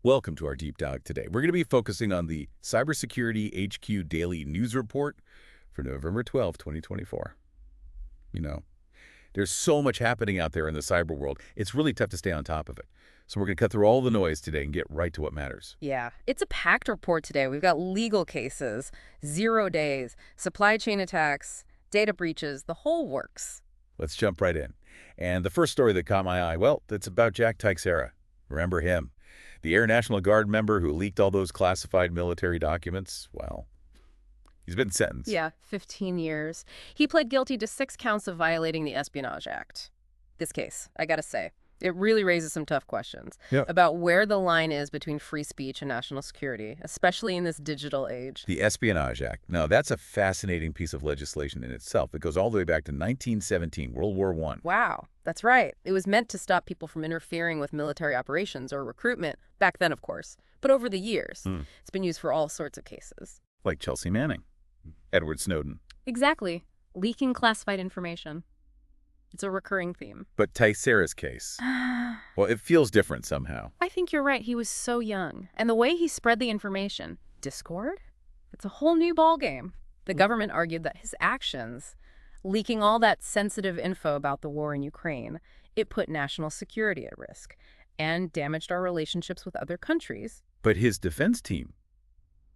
Welcome to our deep dive today. We're going to be focusing on the Cybersecurity HQ Daily News Report for November 12, 2024. You know, there's so much happening out there in the cyber world, it's really tough to stay on top of it. So we're going to cut through all the noise today and get right to what matters. Yeah, it's a packed report today. We've got legal cases, 0 days, supply chain attacks, data breaches, the whole works. Let's jump right in. And the first story that caught my eye, well, it's about Jack Teixeira. Remember him? The Air National Guard member who leaked all those classified military documents? Well, he's been sentenced. Yeah, 15 years. He pled guilty to 6 counts of violating the Espionage Act. This case, I gotta say, it really raises some tough questions about where the line is between free speech and national security, especially in this digital age. The Espionage Act. Now, that's a fascinating piece of legislation in itself. It goes all the way back to 1917, World War I. Wow, that's right. It was meant to stop people from interfering with military operations or recruitment, back then, of course. But over the years, it's been used for all sorts of cases. Like Chelsea Manning, Edward Snowden. Exactly. Leaking classified information. It's a recurring theme. But Teixeira's case, well, it feels different somehow. I think you're right. He was so young. And the way he spread the information, Discord? It's a whole new ballgame. The government argued that his actions, leaking all that sensitive info about the war in Ukraine, it put national security at risk and damaged our relationships with other countries. But his defense team,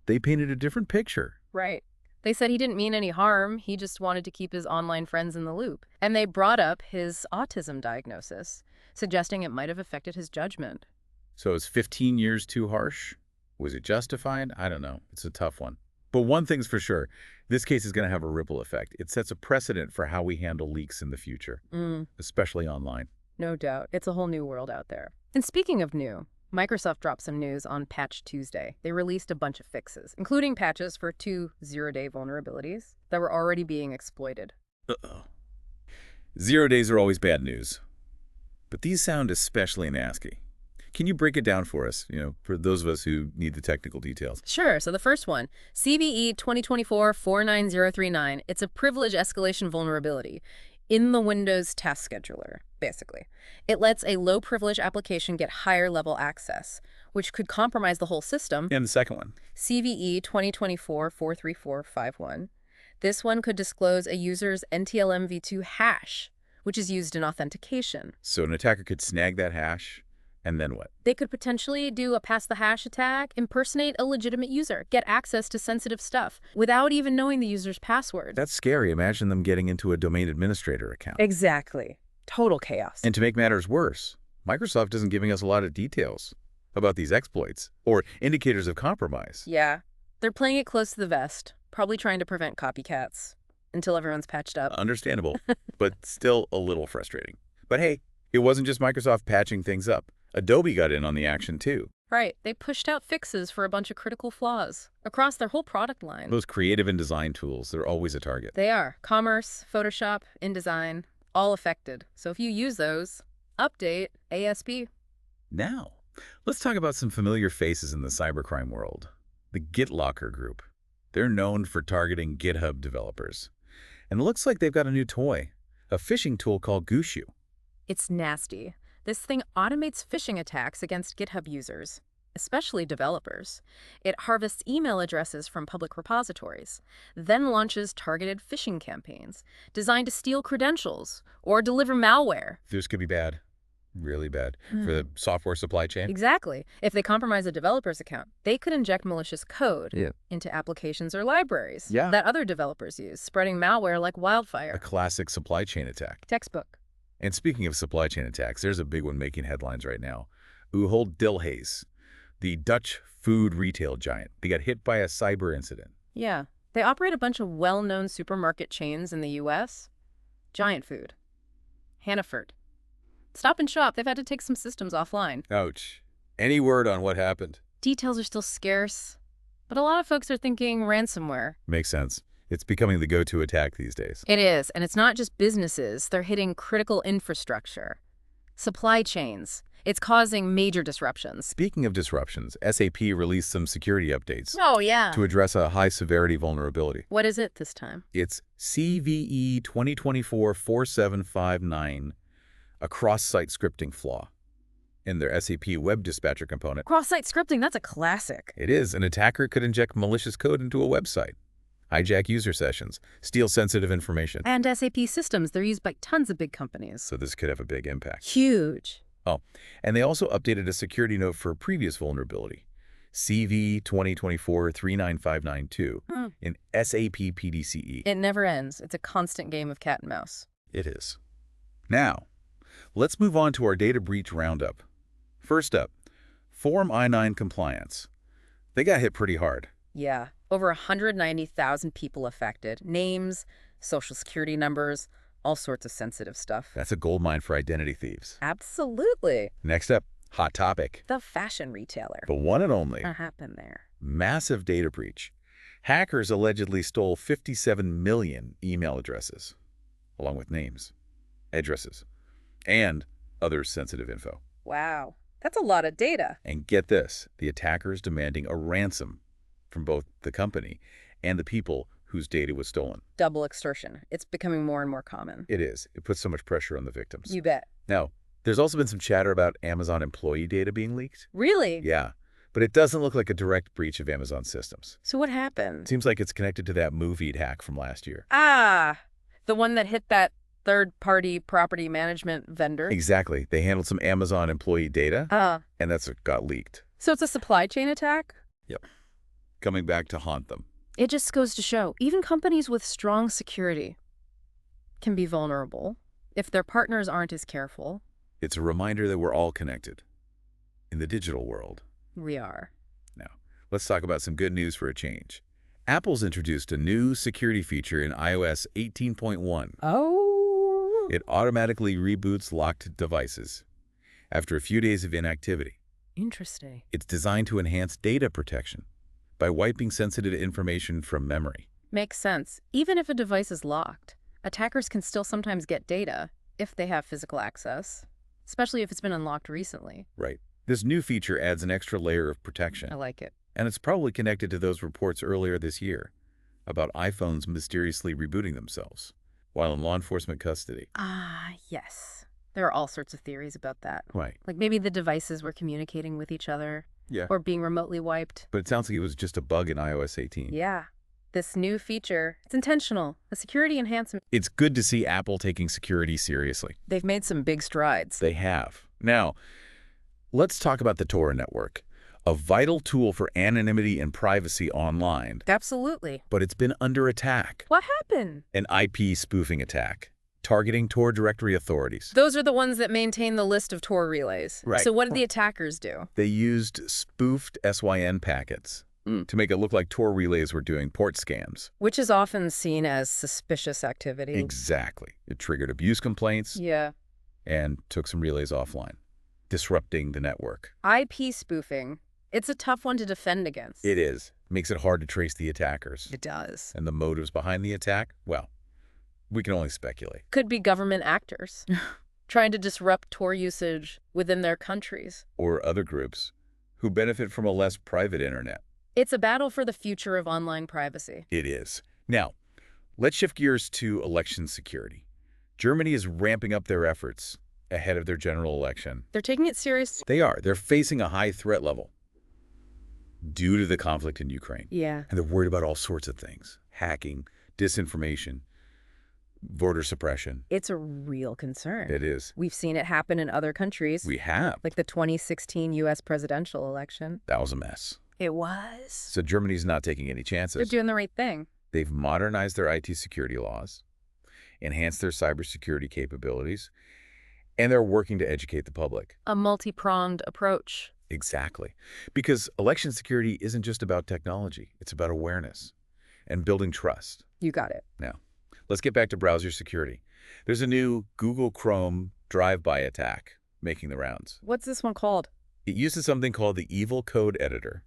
they painted a different picture. Right. They said he didn't mean any harm. He just wanted to keep his online friends in the loop. And they brought up his autism diagnosis, suggesting it might have affected his judgment. So is 15 years too harsh? Was it justified? I don't know. It's a tough one. But one thing's for sure, this case is going to have a ripple effect. It sets a precedent for how we handle leaks in the future, especially online. No doubt. It's a whole new world out there. And speaking of new, Microsoft dropped some news on Patch Tuesday. They released a bunch of fixes, including patches for 2 zero-day vulnerabilities that were already being exploited. Uh-oh. 0 days are always bad news. But these sound especially nasty. Can you break it down for us, for those of us who need the technical details? Sure. So the first one, CVE 2024-49039. It's a privilege escalation vulnerability in the Windows task scheduler, basically. It lets a low-privilege application get higher-level access, which could compromise the whole system. And the second one? CVE 2024-43451. This one could disclose a user's NTLM-v2 hash, which is used in authentication. So an attacker could snag that hash, and then what? They could potentially do a pass-the-hash attack, impersonate a legitimate user, get access to sensitive stuff without even knowing the user's password. That's scary. Imagine them getting into a domain administrator account. Exactly. Total chaos. And to make matters worse, Microsoft isn't giving us a lot of details about these exploits or indicators of compromise. Yeah. They're playing it close to the vest, probably trying to prevent copycats until everyone's patched up. Understandable, but still a little frustrating. But hey, it wasn't just Microsoft patching things up. Adobe got in on the action too. Right. They pushed out fixes for a bunch of critical flaws across their whole product line. Those creative and design tools, they're always a target. They are. Commerce, Photoshop, InDesign, all affected. So if you use those, update ASP. Now, let's talk about some familiar faces in the cybercrime world. The Gitlocker Group. They're known for targeting GitHub developers. And it looks like they've got a new toy, a phishing tool called Gushua. It's nasty. This thing automates phishing attacks against GitHub users, especially developers. It harvests email addresses from public repositories, then launches targeted phishing campaigns designed to steal credentials or deliver malware. This could be bad, really bad, for the software supply chain. Exactly. If they compromise a developer's account, they could inject malicious code into applications or libraries that other developers use, spreading malware like wildfire. A classic supply chain attack. Textbook. And speaking of supply chain attacks, there's a big one making headlines right now. Ahold Delhaize, the Dutch food retail giant. They got hit by a cyber incident. Yeah. They operate a bunch of well-known supermarket chains in the U.S. Giant Food. Hannaford. Stop and Shop. They've had to take some systems offline. Ouch. Any word on what happened? Details are still scarce, but a lot of folks are thinking ransomware. Makes sense. It's becoming the go-to attack these days. It is, and it's not just businesses. They're hitting critical infrastructure, supply chains. It's causing major disruptions. Speaking of disruptions, SAP released some security updates to address a high-severity vulnerability. What is it this time? It's CVE 2024-4759, a cross-site scripting flaw. in their SAP web dispatcher component. Cross-site scripting, that's a classic. It is. An attacker could inject malicious code into a website, hijack user sessions, steal sensitive information. And SAP systems, they're used by tons of big companies. So this could have a big impact. Huge. Oh, and they also updated a security note for a previous vulnerability, CV 2024-39592 in SAP PDCE. It never ends. It's a constant game of cat and mouse. It is. Now, let's move on to our data breach roundup. First up, Form I-9 compliance. They got hit pretty hard. Yeah, over 190,000 people affected. Names, social security numbers, all sorts of sensitive stuff. That's a goldmine for identity thieves. Absolutely. Next up, hot topic. The fashion retailer. The one and only. What happened there? Massive data breach. Hackers allegedly stole 57 million email addresses, along with names, addresses, and other sensitive info. Wow, that's a lot of data. And get this, the attackers demanding a ransom from both the company and the people whose data was stolen. Double extortion. It's becoming more and more common. It is. It puts so much pressure on the victims. You bet. Now, there's also been some chatter about Amazon employee data being leaked. Really? Yeah, but it doesn't look like a direct breach of Amazon systems. So what happened? Seems like it's connected to that MoveEat hack from last year. Ah, the one that hit that third-party property management vendor. Exactly. They handled some Amazon employee data, and that's what got leaked. So it's a supply chain attack? Yep. Coming back to haunt them. It just goes to show, even companies with strong security can be vulnerable if their partners aren't as careful. It's a reminder that we're all connected in the digital world. We are. Now, let's talk about some good news for a change. Apple's introduced a new security feature in iOS 18.1. Oh. It automatically reboots locked devices after a few days of inactivity. Interesting. It's designed to enhance data protection by wiping sensitive information from memory. Makes sense. Even if a device is locked, attackers can still sometimes get data if they have physical access, especially if it's been unlocked recently. Right. This new feature adds an extra layer of protection. I like it. And it's probably connected to those reports earlier this year about iPhones mysteriously rebooting themselves while in law enforcement custody. Ah, yes. There are all sorts of theories about that. Right. Like maybe the devices were communicating with each other. Yeah. Or being remotely wiped. But it sounds like it was just a bug in iOS 18. Yeah. This new feature, it's intentional. A security enhancement. It's good to see Apple taking security seriously. They've made some big strides. They have. Now, let's talk about the Tor network, a vital tool for anonymity and privacy online. Absolutely. But it's been under attack. What happened? An IP spoofing attack, targeting Tor directory authorities. Those are the ones that maintain the list of Tor relays. Right. So what did the attackers do? They used spoofed SYN packets to make it look like Tor relays were doing port scams. Which is often seen as suspicious activity. Exactly. It triggered abuse complaints Yeah. and took some relays offline, disrupting the network. IP spoofing. It's a tough one to defend against. It is. Makes it hard to trace the attackers. It does. And the motives behind the attack? Well, we can only speculate. Could be government actors trying to disrupt Tor usage within their countries. Or other groups who benefit from a less private internet. It's a battle for the future of online privacy. It is. Now, let's shift gears to election security. Germany is ramping up their efforts ahead of their general election. They're taking it serious. They are. They're facing a high threat level due to the conflict in Ukraine. Yeah. And they're worried about all sorts of things. Hacking, disinformation, voter suppression. It's a real concern. It is. We've seen it happen in other countries. We have. Like the 2016 U.S. presidential election. That was a mess. It was. So Germany's not taking any chances. They're doing the right thing. They've modernized their IT security laws, enhanced their cybersecurity capabilities, and they're working to educate the public. A multi-pronged approach. Exactly. Because election security isn't just about technology. It's about awareness and building trust. You got it. Now, let's get back to browser security. There's a new Google Chrome drive-by attack making the rounds. What's this one called? It uses something called the Evil Code Editor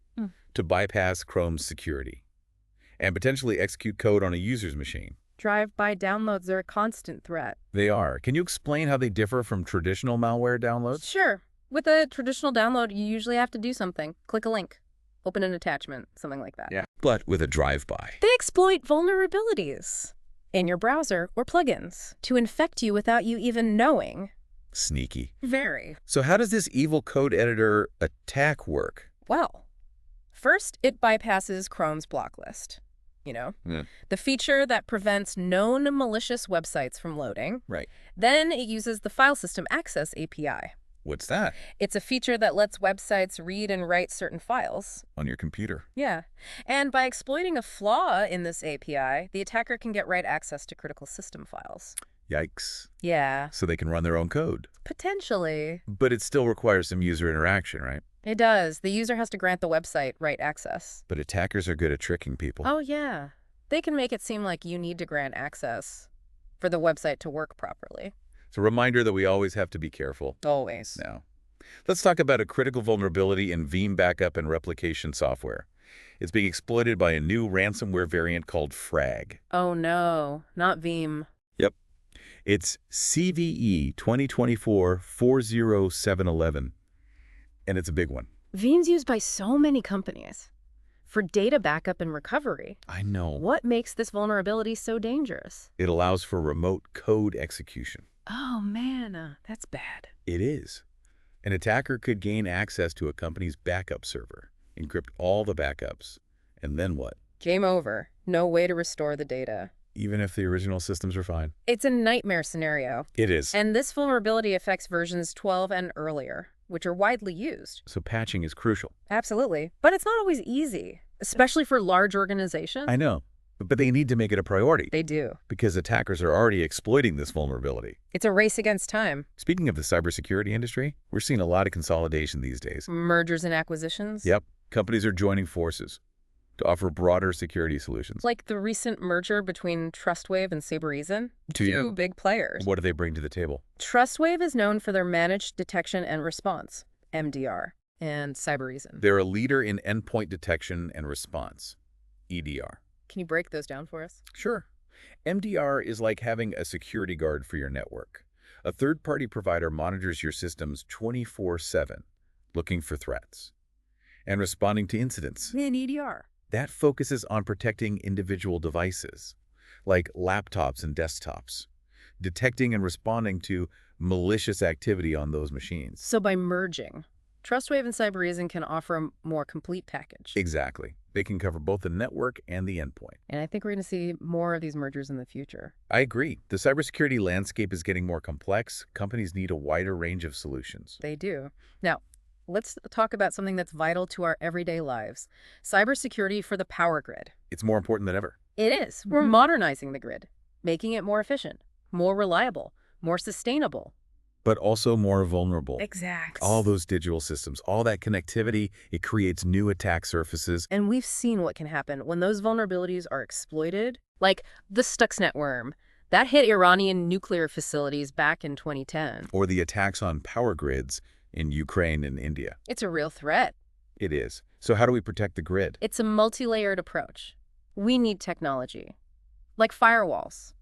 to bypass Chrome's security and potentially execute code on a user's machine. Drive-by downloads are a constant threat. They are. Can you explain how they differ from traditional malware downloads? Sure. With a traditional download, you usually have to do something. Click a link, open an attachment, something like that. Yeah. But with a drive-by. They exploit vulnerabilities in your browser or plugins to infect you without you even knowing. Sneaky. Very. So how does this evil code editor attack work? Well, first, it bypasses Chrome's block list. Yeah. The feature that prevents known malicious websites from loading. Right. Then it uses the File System Access API. What's that? It's a feature that lets websites read and write certain files. On your computer. Yeah. And by exploiting a flaw in this API, the attacker can get write access to critical system files. Yikes. Yeah. So they can run their own code. Potentially. But it still requires some user interaction, right? It does. The user has to grant the website write access. But attackers are good at tricking people. Oh, yeah. They can make it seem like you need to grant access for the website to work properly. It's a reminder that we always have to be careful. Always. Now, let's talk about a critical vulnerability in Veeam backup and replication software. It's being exploited by a new ransomware variant called Frag. Oh, no. Not Veeam. Yep. It's CVE 2024-40711. And it's a big one. Veeam's used by so many companies for data backup and recovery. I know. What makes this vulnerability so dangerous? It allows for remote code execution. Oh, man, that's bad. It is. An attacker could gain access to a company's backup server, encrypt all the backups, and then what? Game over. No way to restore the data. Even if the original systems are fine. It's a nightmare scenario. It is. And this vulnerability affects versions 12 and earlier, which are widely used. So patching is crucial. Absolutely. But it's not always easy, especially for large organizations. I know. But they need to make it a priority. They do. Because attackers are already exploiting this vulnerability. It's a race against time. Speaking of the cybersecurity industry, we're seeing a lot of consolidation these days. Mergers and acquisitions. Yep. Companies are joining forces to offer broader security solutions. Like the recent merger between Trustwave and Cybereason. Two big players. What do they bring to the table? Trustwave is known for their managed detection and response, MDR, and Cybereason. They're a leader in endpoint detection and response, EDR. Can you break those down for us? Sure. MDR is like having a security guard for your network. A third-party provider monitors your systems 24/7, looking for threats and responding to incidents. In EDR. That focuses on protecting individual devices, like laptops and desktops, detecting and responding to malicious activity on those machines. So by merging, Trustwave and Cybereason can offer a more complete package. Exactly. They can cover both the network and the endpoint. And I think we're going to see more of these mergers in the future. I agree. The cybersecurity landscape is getting more complex. Companies need a wider range of solutions. They do. Now, let's talk about something that's vital to our everyday lives. Cybersecurity for the power grid. It's more important than ever. It is. We're modernizing the grid, making it more efficient, more reliable, more sustainable. But also more vulnerable. Exactly. All those digital systems, all that connectivity, it creates new attack surfaces. And we've seen what can happen when those vulnerabilities are exploited. Like the Stuxnet worm. That hit Iranian nuclear facilities back in 2010. Or the attacks on power grids in Ukraine and India. It's a real threat. It is. So how do we protect the grid? It's a multi-layered approach. We need technology, like firewalls,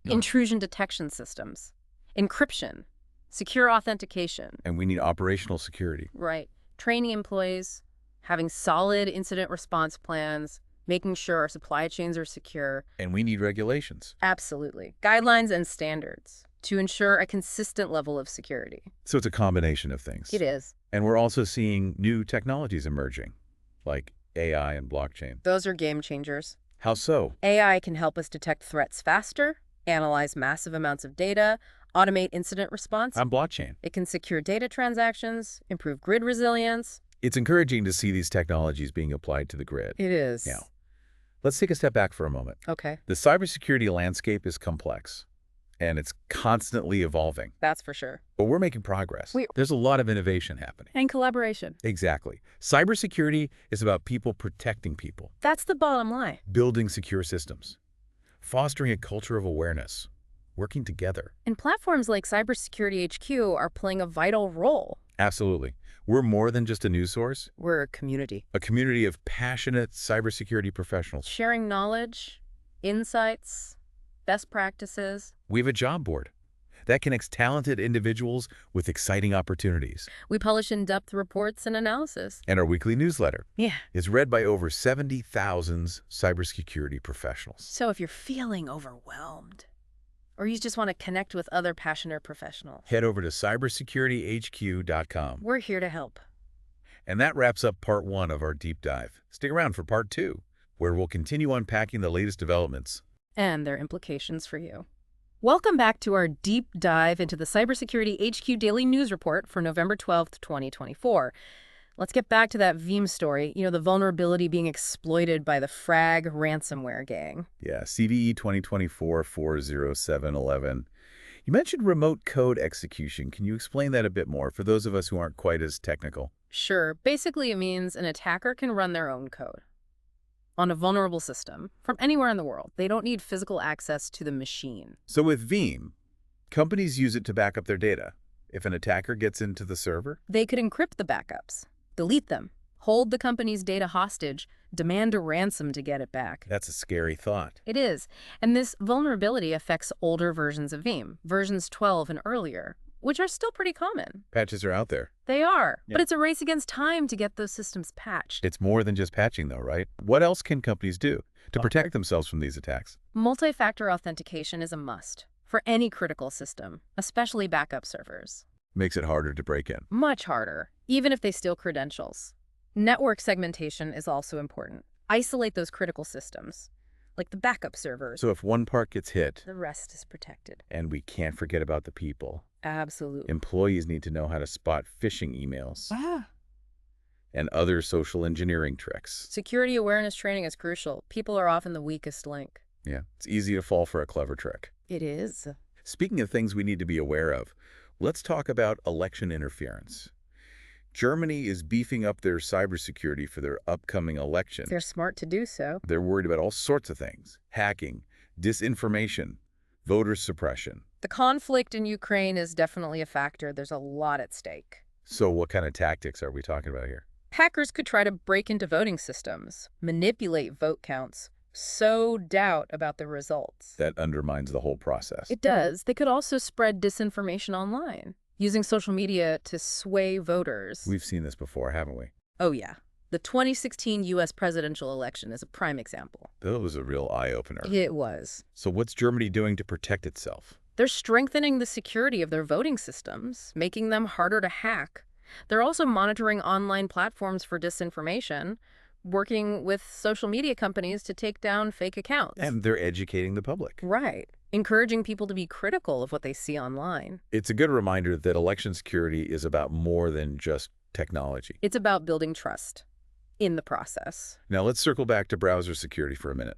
intrusion detection systems, encryption, secure authentication. And we need operational security. Right. Training employees, having solid incident response plans, making sure our supply chains are secure. And we need regulations. Absolutely. Guidelines and standards to ensure a consistent level of security. So it's a combination of things. It is. And we're also seeing new technologies emerging, like AI and blockchain. Those are game changers. How so? AI can help us detect threats faster, analyze massive amounts of data, automate incident response. On blockchain. It can secure data transactions, improve grid resilience. It's encouraging to see these technologies being applied to the grid. It is. Now, let's take a step back for a moment. Okay. The cybersecurity landscape is complex, and it's constantly evolving. That's for sure. But we're making progress. There's a lot of innovation happening. And collaboration. Exactly. Cybersecurity is about people protecting people, That's the bottom line. building secure systems, fostering a culture of awareness, working together. And platforms like Cybersecurity HQ are playing a vital role. Absolutely. We're more than just a news source, We're a community. a community of passionate cybersecurity professionals. Sharing knowledge, insights, best practices. We have a job board that connects talented individuals with exciting opportunities. We publish in-depth reports and analysis. And our weekly newsletter Yeah. is read by over 70,000 cybersecurity professionals. So if you're feeling overwhelmed, or you just want to connect with other passionate professionals, head over to cybersecurityhq.com. we're here to help. And that wraps up part 1 of our deep dive. Stick around for part 2, where we'll continue unpacking the latest developments And their implications for you. Welcome back to our deep dive into the Cybersecurity HQ Daily News Report for November 12th, 2024. Let's get back to that Veeam story, the vulnerability being exploited by the Frag ransomware gang. Yeah, CVE 2024-40711. You mentioned remote code execution. Can you explain that a bit more for those of us who aren't quite as technical? Sure, basically it means an attacker can run their own code on a vulnerable system from anywhere in the world. They don't need physical access to the machine. So with Veeam, companies use it to back up their data. If an attacker gets into the server, They could encrypt the backups, delete them, hold the company's data hostage, demand a ransom to get it back. that's a scary thought. It is. And this vulnerability affects older versions of Veeam, versions 12 and earlier, which are still pretty common. Patches are out there. They are. Yeah. But it's a race against time to get those systems patched. It's more than just patching, though, right? What else can companies do to protect themselves from these attacks? Multi-factor authentication is a must for any critical system, especially backup servers. Makes it harder to break in. Much harder, even if they steal credentials. Network segmentation is also important. Isolate those critical systems, like the backup servers. So if one part gets hit, The rest is protected. and we can't forget about the people, Absolutely. employees need to know how to spot phishing emails and other social engineering tricks. Security awareness training is crucial. People are often the weakest link. Yeah, it's easy to fall for a clever trick. It is. Speaking of things we need to be aware of, let's talk about election interference. Germany is beefing up their cybersecurity for their upcoming election. They're smart to do so. They're worried about all sorts of things: hacking, disinformation, voter suppression. The conflict in Ukraine is definitely a factor. There's a lot at stake. So what kind of tactics are we talking about here? Hackers could try to break into voting systems, manipulate vote counts, sow doubt about the results. That undermines the whole process. It does. They could also spread disinformation online, using social media to sway voters. We've seen this before, haven't we? Oh, yeah. The 2016 U.S. presidential election is a prime example. That was a real eye-opener. It was. So what's Germany doing to protect itself? They're strengthening the security of their voting systems, making them harder to hack. They're also monitoring online platforms for disinformation, working with social media companies to take down fake accounts. And they're educating the public. Right. Encouraging people to be critical of what they see online. It's a good reminder that election security is about more than just technology. It's about building trust in the process. Now let's circle back to browser security for a minute.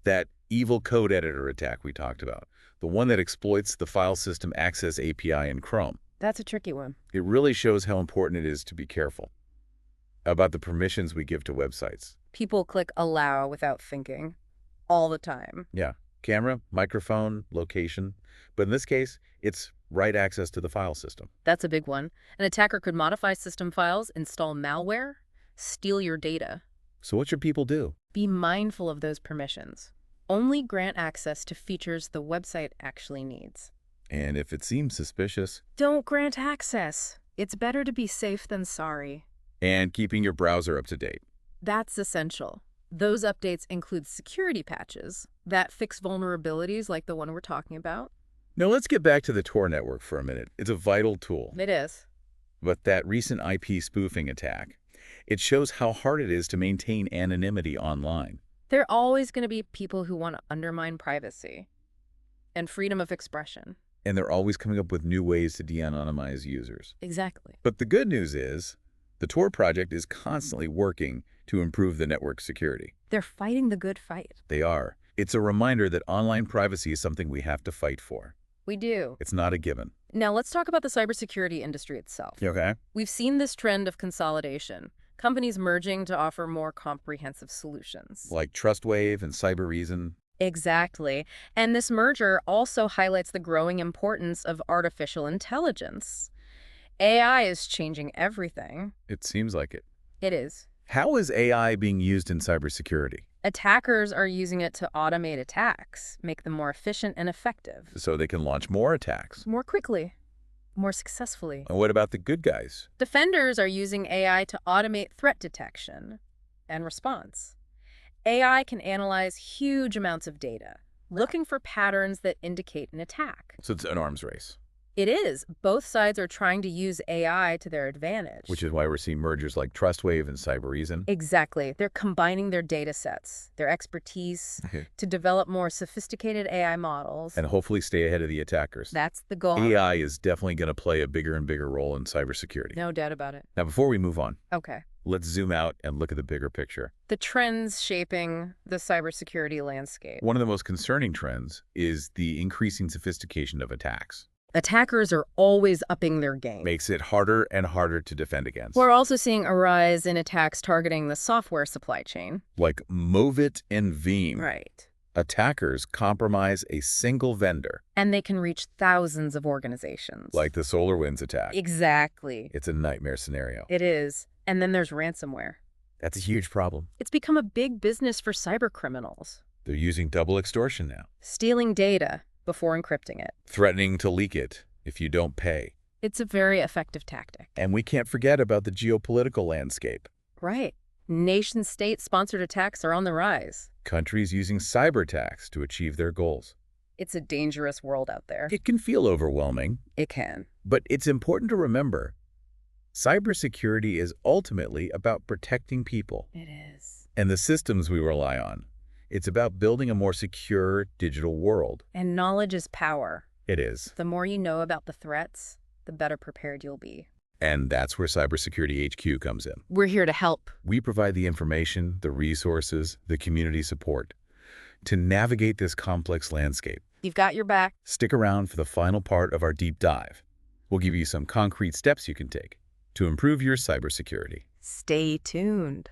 That evil code editor attack we talked about, the one that exploits the file system access API in Chrome. That's a tricky one. It really shows how important it is to be careful about the permissions we give to websites. People click allow without thinking all the time. Yeah, camera, microphone, location. But in this case, it's write access to the file system. That's a big one. An attacker could modify system files, install malware, steal your data. So what should people do? Be mindful of those permissions. Only grant access to features the website actually needs. And if it seems suspicious, Don't grant access. It's better to be safe than sorry. and keeping your browser up to date. That's essential. Those updates include security patches that fix vulnerabilities like the one we're talking about. Now let's get back to the Tor network for a minute. It's a vital tool. It is. But that recent IP spoofing attack, it shows how hard it is to maintain anonymity online. There are always going to be people who want to undermine privacy and freedom of expression. And they're always coming up with new ways to de-anonymize users. Exactly. But the good news is, the Tor project is constantly working to improve the network security. They're fighting the good fight. They are. It's a reminder that online privacy is something we have to fight for. We do. It's not a given. Now let's talk about the cybersecurity industry itself. Okay. We've seen this trend of consolidation, companies merging to offer more comprehensive solutions. Like Trustwave and Cybereason. Exactly. And this merger also highlights the growing importance of artificial intelligence. AI is changing everything. It seems like it. It is. How is AI being used in cybersecurity? Attackers are using it to automate attacks, make them more efficient and effective. So they can launch more attacks. More quickly, more successfully. And what about the good guys? Defenders are using AI to automate threat detection and response. AI can analyze huge amounts of data, looking for patterns that indicate an attack. So it's an arms race. It is. Both sides are trying to use AI to their advantage. Which is why we're seeing mergers like Trustwave and Cybereason. Exactly. They're combining their data sets, their expertise, to develop more sophisticated AI models. And hopefully stay ahead of the attackers. That's the goal. AI is definitely going to play a bigger and bigger role in cybersecurity. No doubt about it. Now, before we move on, Okay. let's zoom out and look at the bigger picture. The trends shaping the cybersecurity landscape. One of the most concerning trends is the increasing sophistication of attacks. Attackers are always upping their game. Makes it harder and harder to defend against. We're also seeing a rise in attacks targeting the software supply chain. Like Movit and Veeam. Right. Attackers compromise a single vendor. And they can reach thousands of organizations. Like the SolarWinds attack. Exactly. It's a nightmare scenario. It is. And then there's ransomware. That's a huge problem. It's become a big business for cybercriminals. They're using double extortion now. Stealing data before encrypting it. Threatening to leak it if you don't pay. It's a very effective tactic. And we can't forget about the geopolitical landscape. Right. Nation-state-sponsored attacks are on the rise. Countries using cyber attacks to achieve their goals. It's a dangerous world out there. It can feel overwhelming. It can. But it's important to remember, cybersecurity is ultimately about protecting people. It is. And the systems we rely on. It's about building a more secure digital world. And knowledge is power. It is. The more you know about the threats, the better prepared you'll be. And that's where Cybersecurity HQ comes in. We're here to help. We provide the information, the resources, the community support to navigate this complex landscape. You've got your back. Stick around for the final part of our deep dive. We'll give you some concrete steps you can take to improve your cybersecurity. Stay tuned.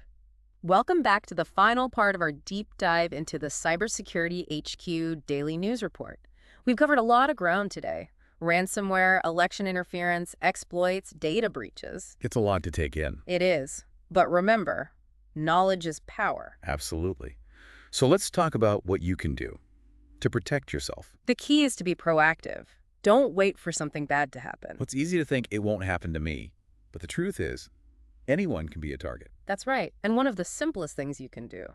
Welcome back to the final part of our deep dive into the Cybersecurity HQ Daily News Report. We've covered a lot of ground today. Ransomware, election interference, exploits, data breaches. It's a lot to take in. It is. But remember, knowledge is power. Absolutely. So let's talk about what you can do to protect yourself. The key is to be proactive. Don't wait for something bad to happen. It's easy to think it won't happen to me, but the truth is, anyone can be a target. That's right. And one of the simplest things you can do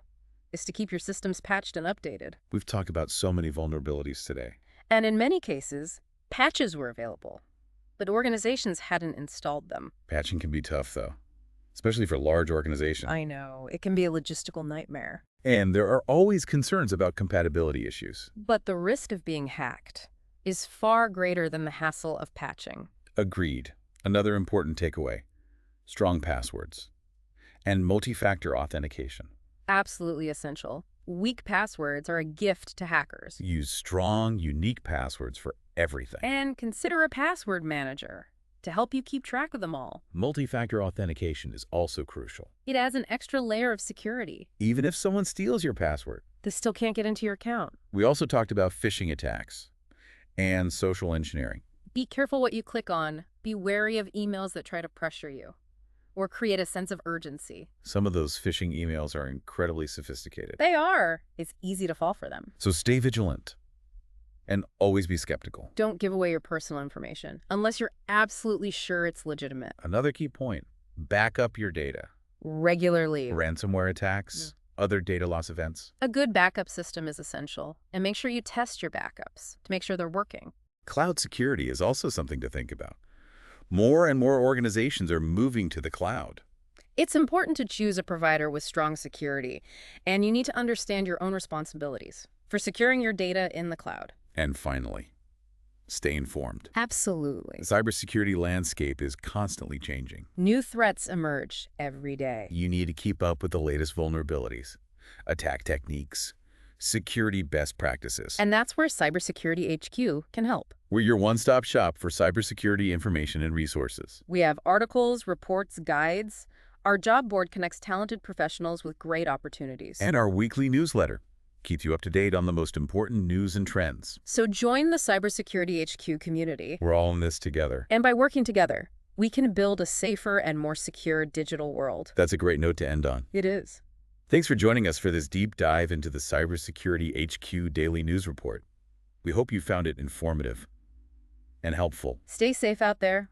is to keep your systems patched and updated. We've talked about so many vulnerabilities today. And in many cases, patches were available, but organizations hadn't installed them. Patching can be tough, though, especially for large organizations. I know. It can be a logistical nightmare. And there are always concerns about compatibility issues. But the risk of being hacked is far greater than the hassle of patching. Agreed. Another important takeaway: strong passwords and multi-factor authentication. Absolutely essential. Weak passwords are a gift to hackers. Use strong, unique passwords for everything. And consider a password manager to help you keep track of them all. Multi-factor authentication is also crucial. It adds an extra layer of security. Even if someone steals your password. This still can't get into your account. We also talked about phishing attacks and social engineering. Be careful what you click on. Be wary of emails that try to pressure you or create a sense of urgency. Some of those phishing emails are incredibly sophisticated. They are. It's easy to fall for them. So stay vigilant and always be skeptical. Don't give away your personal information unless you're absolutely sure it's legitimate. Another key point: back up your data. Regularly. Ransomware attacks, other data loss events. A good backup system is essential, and make sure you test your backups to make sure they're working. Cloud security is also something to think about. More and more organizations are moving to the cloud. It's important to choose a provider with strong security, and you need to understand your own responsibilities for securing your data in the cloud. And finally, stay informed. Absolutely. The cybersecurity landscape is constantly changing. New threats emerge every day. You need to keep up with the latest vulnerabilities, attack techniques, security best practices. And that's where Cybersecurity HQ can help. We're your one-stop shop for cybersecurity information and resources. We have articles, reports, guides. Our job board connects talented professionals with great opportunities. And our weekly newsletter keeps you up to date on the most important news and trends. So join the Cybersecurity HQ community. We're all in this together. And by working together, we can build a safer and more secure digital world. That's a great note to end on. It is. Thanks for joining us for this deep dive into the Cybersecurity HQ Daily News Report. We hope you found it informative and helpful. Stay safe out there.